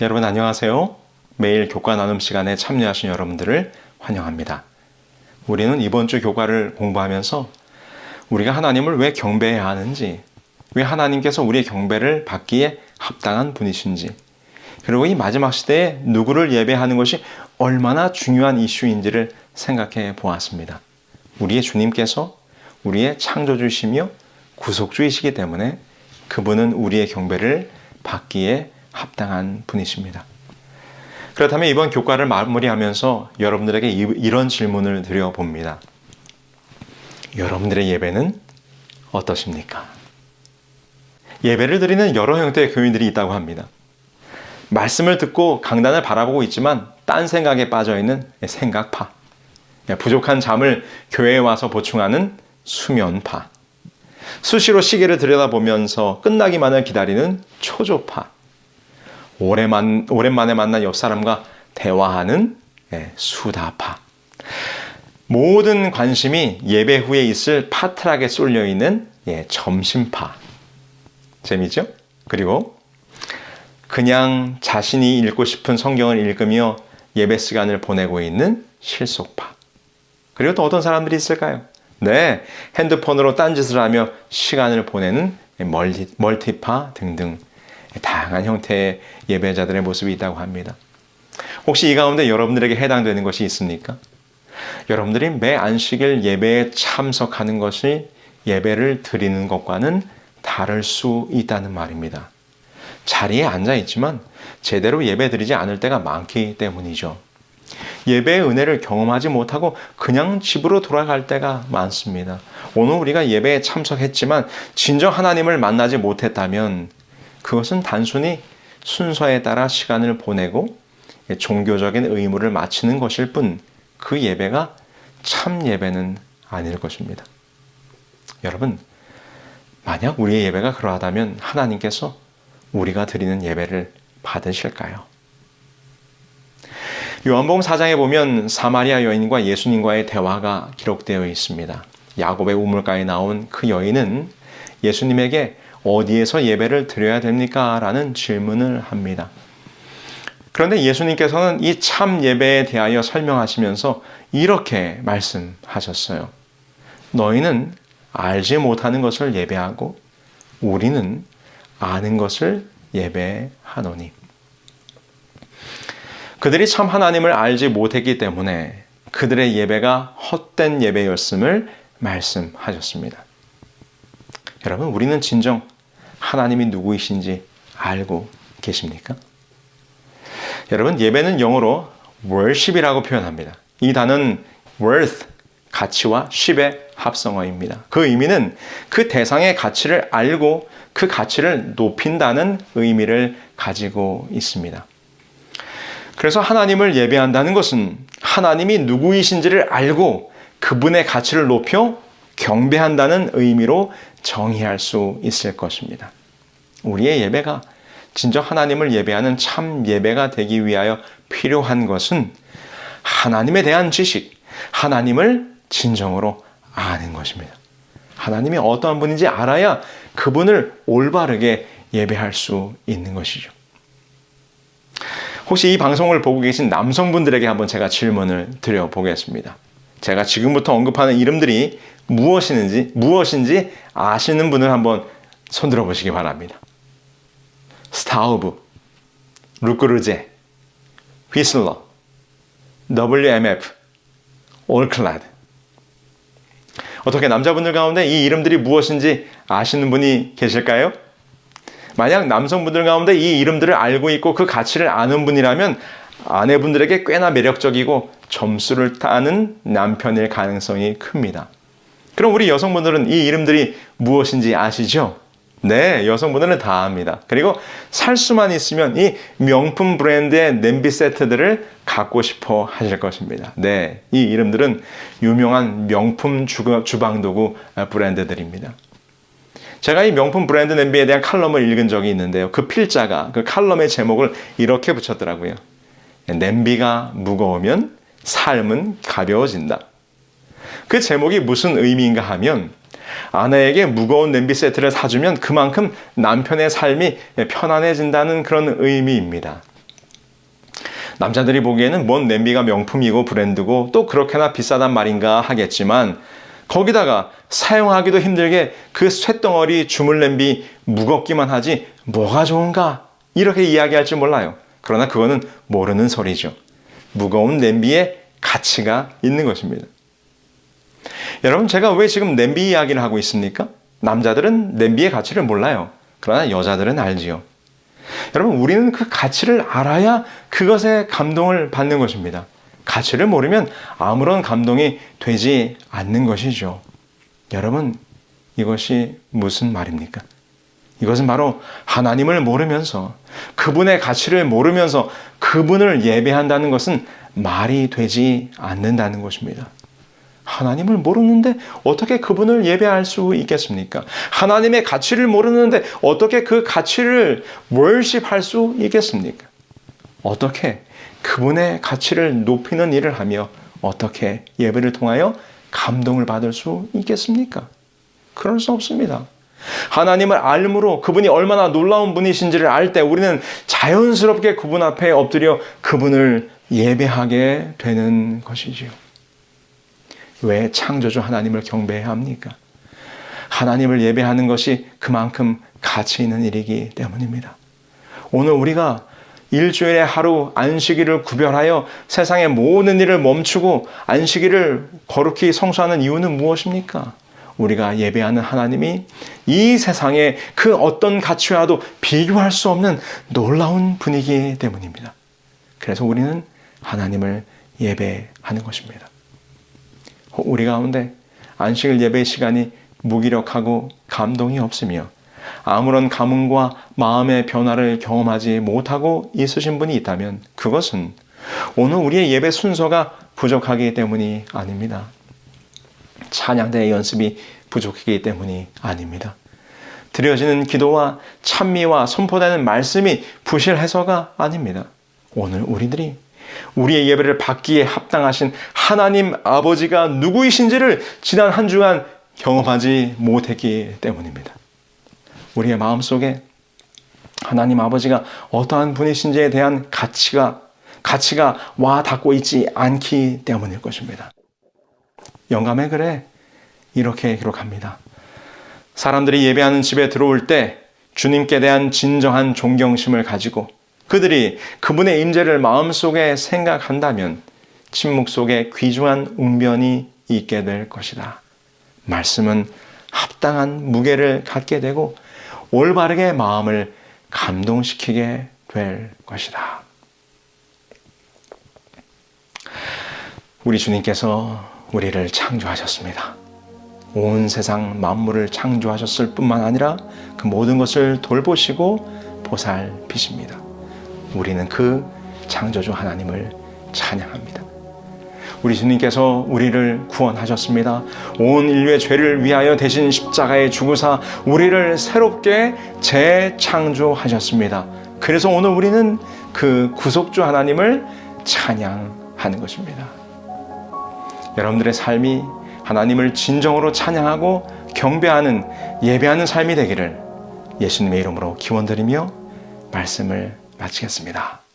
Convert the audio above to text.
여러분 안녕하세요. 매일 교과 나눔 시간에 참여하신 여러분들을 환영합니다. 우리는 이번 주 교과를 공부하면서 우리가 하나님을 왜 경배해야 하는지, 왜 하나님께서 우리의 경배를 받기에 합당한 분이신지, 그리고 이 마지막 시대에 누구를 예배하는 것이 얼마나 중요한 이슈인지를 생각해 보았습니다. 우리의 주님께서 우리의 창조주이시며 구속주이시기 때문에 그분은 우리의 경배를 받기에 합당한 분이십니다. 그렇다면 이번 교과를 마무리하면서 여러분들에게 이런 질문을 드려봅니다. 여러분들의 예배는 어떠십니까? 예배를 드리는 여러 형태의 교인들이 있다고 합니다. 말씀을 듣고 강단을 바라보고 있지만 딴 생각에 빠져있는 생각파, 부족한 잠을 교회에 와서 보충하는 수면파, 수시로 시계를 들여다보면서 끝나기만을 기다리는 초조파, 오랜만에 만난 옆 사람과 대화하는 수다파. 모든 관심이 예배 후에 있을 파트락에 쏠려 있는 점심파. 재미죠? 그리고 그냥 자신이 읽고 싶은 성경을 읽으며 예배 시간을 보내고 있는 실속파. 그리고 또 어떤 사람들이 있을까요? 네, 핸드폰으로 딴짓을 하며 시간을 보내는 멀티파 등등. 다양한 형태의 예배자들의 모습이 있다고 합니다. 혹시 이 가운데 여러분들에게 해당되는 것이 있습니까? 여러분들이 매 안식일 예배에 참석하는 것이 예배를 드리는 것과는 다를 수 있다는 말입니다. 자리에 앉아 있지만 제대로 예배 드리지 않을 때가 많기 때문이죠. 예배의 은혜를 경험하지 못하고 그냥 집으로 돌아갈 때가 많습니다. 오늘 우리가 예배에 참석했지만 진정 하나님을 만나지 못했다면 그것은 단순히 순서에 따라 시간을 보내고 종교적인 의무를 마치는 것일 뿐 그 예배가 참 예배는 아닐 것입니다. 여러분, 만약 우리의 예배가 그러하다면 하나님께서 우리가 드리는 예배를 받으실까요? 요한복음 4장에 보면 사마리아 여인과 예수님과의 대화가 기록되어 있습니다. 야곱의 우물가에 나온 그 여인은 예수님에게 어디에서 예배를 드려야 됩니까? 라는 질문을 합니다. 그런데 예수님께서는 이 참 예배에 대하여 설명하시면서 이렇게 말씀하셨어요. 너희는 알지 못하는 것을 예배하고 우리는 아는 것을 예배하노니. 그들이 참 하나님을 알지 못했기 때문에 그들의 예배가 헛된 예배였음을 말씀하셨습니다. 여러분, 우리는 진정 하나님이 누구이신지 알고 계십니까? 여러분, 예배는 영어로 worship이라고 표현합니다. 이 단어는 worth, 가치와 ship의 합성어입니다. 그 의미는 그 대상의 가치를 알고 그 가치를 높인다는 의미를 가지고 있습니다. 그래서 하나님을 예배한다는 것은 하나님이 누구이신지를 알고 그분의 가치를 높여 경배한다는 의미로 정의할 수 있을 것입니다. 우리의 예배가 진정 하나님을 예배하는 참 예배가 되기 위하여 필요한 것은 하나님에 대한 지식, 하나님을 진정으로 아는 것입니다. 하나님이 어떠한 분인지 알아야 그분을 올바르게 예배할 수 있는 것이죠. 혹시 이 방송을 보고 계신 남성분들에게 한번 제가 질문을 드려보겠습니다. 제가 지금부터 언급하는 이름들이 무엇인지 아시는 분을 한번 손들어 보시기 바랍니다. 스타우브, 루크르제, 휘슬러, WMF, 올클라드. 어떻게 남자분들 가운데 이 이름들이 무엇인지 아시는 분이 계실까요? 만약 남성분들 가운데 이 이름들을 알고 있고 그 가치를 아는 분이라면 아내분들에게 꽤나 매력적이고 점수를 따는 남편일 가능성이 큽니다. 그럼 우리 여성분들은 이 이름들이 무엇인지 아시죠? 네, 여성분들은 다 압니다. 그리고 살 수만 있으면 이 명품 브랜드의 냄비 세트들을 갖고 싶어 하실 것입니다. 네, 이 이름들은 유명한 명품 주방도구 브랜드들입니다. 제가 이 명품 브랜드 냄비에 대한 칼럼을 읽은 적이 있는데요. 그 필자가 그 칼럼의 제목을 이렇게 붙였더라고요. 냄비가 무거우면 삶은 가벼워진다. 그 제목이 무슨 의미인가 하면 아내에게 무거운 냄비 세트를 사주면 그만큼 남편의 삶이 편안해진다는 그런 의미입니다. 남자들이 보기에는 뭔 냄비가 명품이고 브랜드고 또 그렇게나 비싸단 말인가 하겠지만 거기다가 사용하기도 힘들게 그 쇳덩어리 주물 냄비 무겁기만 하지 뭐가 좋은가 이렇게 이야기할지 몰라요. 그러나 그거는 모르는 소리죠. 무거운 냄비에 가치가 있는 것입니다. 여러분, 제가 왜 지금 냄비 이야기를 하고 있습니까? 남자들은 냄비의 가치를 몰라요. 그러나 여자들은 알지요. 여러분, 우리는 그 가치를 알아야 그것에 감동을 받는 것입니다. 가치를 모르면 아무런 감동이 되지 않는 것이죠. 여러분, 이것이 무슨 말입니까? 이것은 바로 하나님을 모르면서 그분의 가치를 모르면서 그분을 예배한다는 것은 말이 되지 않는다는 것입니다. 하나님을 모르는데 어떻게 그분을 예배할 수 있겠습니까? 하나님의 가치를 모르는데 어떻게 그 가치를 월십할 수 있겠습니까? 어떻게 그분의 가치를 높이는 일을 하며 어떻게 예배를 통하여 감동을 받을 수 있겠습니까? 그럴 수 없습니다. 하나님을 알므로 그분이 얼마나 놀라운 분이신지를 알 때 우리는 자연스럽게 그분 앞에 엎드려 그분을 예배하게 되는 것이지요. 왜 창조주 하나님을 경배해야 합니까? 하나님을 예배하는 것이 그만큼 가치 있는 일이기 때문입니다. 오늘 우리가 일주일에 하루 안식일을 구별하여 세상의 모든 일을 멈추고 안식일을 거룩히 성수하는 이유는 무엇입니까? 우리가 예배하는 하나님이 이 세상의 그 어떤 가치와도 비교할 수 없는 놀라운 분이기 때문입니다. 그래서 우리는 하나님을 예배하는 것입니다. 우리 가운데 안식일 예배 시간이 무기력하고 감동이 없으며 아무런 감흥과 마음의 변화를 경험하지 못하고 있으신 분이 있다면 그것은 오늘 우리의 예배 순서가 부족하기 때문이 아닙니다. 찬양대의 연습이 부족하기 때문이 아닙니다. 드려지는 기도와 찬미와 선포되는 말씀이 부실해서가 아닙니다. 오늘 우리들이 우리의 예배를 받기에 합당하신 하나님 아버지가 누구이신지를 지난 한 주간 경험하지 못했기 때문입니다. 우리의 마음속에 하나님 아버지가 어떠한 분이신지에 대한 가치가 와 닿고 있지 않기 때문일 것입니다. 영감의 글에 이렇게 기록합니다. 사람들이 예배하는 집에 들어올 때 주님께 대한 진정한 존경심을 가지고 그들이 그분의 임재를 마음속에 생각한다면 침묵 속에 귀중한 웅변이 있게 될 것이다. 말씀은 합당한 무게를 갖게 되고 올바르게 마음을 감동시키게 될 것이다. 우리 주님께서 우리를 창조하셨습니다. 온 세상 만물을 창조하셨을 뿐만 아니라 그 모든 것을 돌보시고 보살피십니다. 우리는 그 창조주 하나님을 찬양합니다. 우리 주님께서 우리를 구원하셨습니다. 온 인류의 죄를 위하여 대신 십자가에 죽으사 우리를 새롭게 재창조하셨습니다. 그래서 오늘 우리는 그 구속주 하나님을 찬양하는 것입니다. 여러분들의 삶이 하나님을 진정으로 찬양하고 경배하는 예배하는 삶이 되기를 예수님의 이름으로 기원드리며 말씀을 마치겠습니다.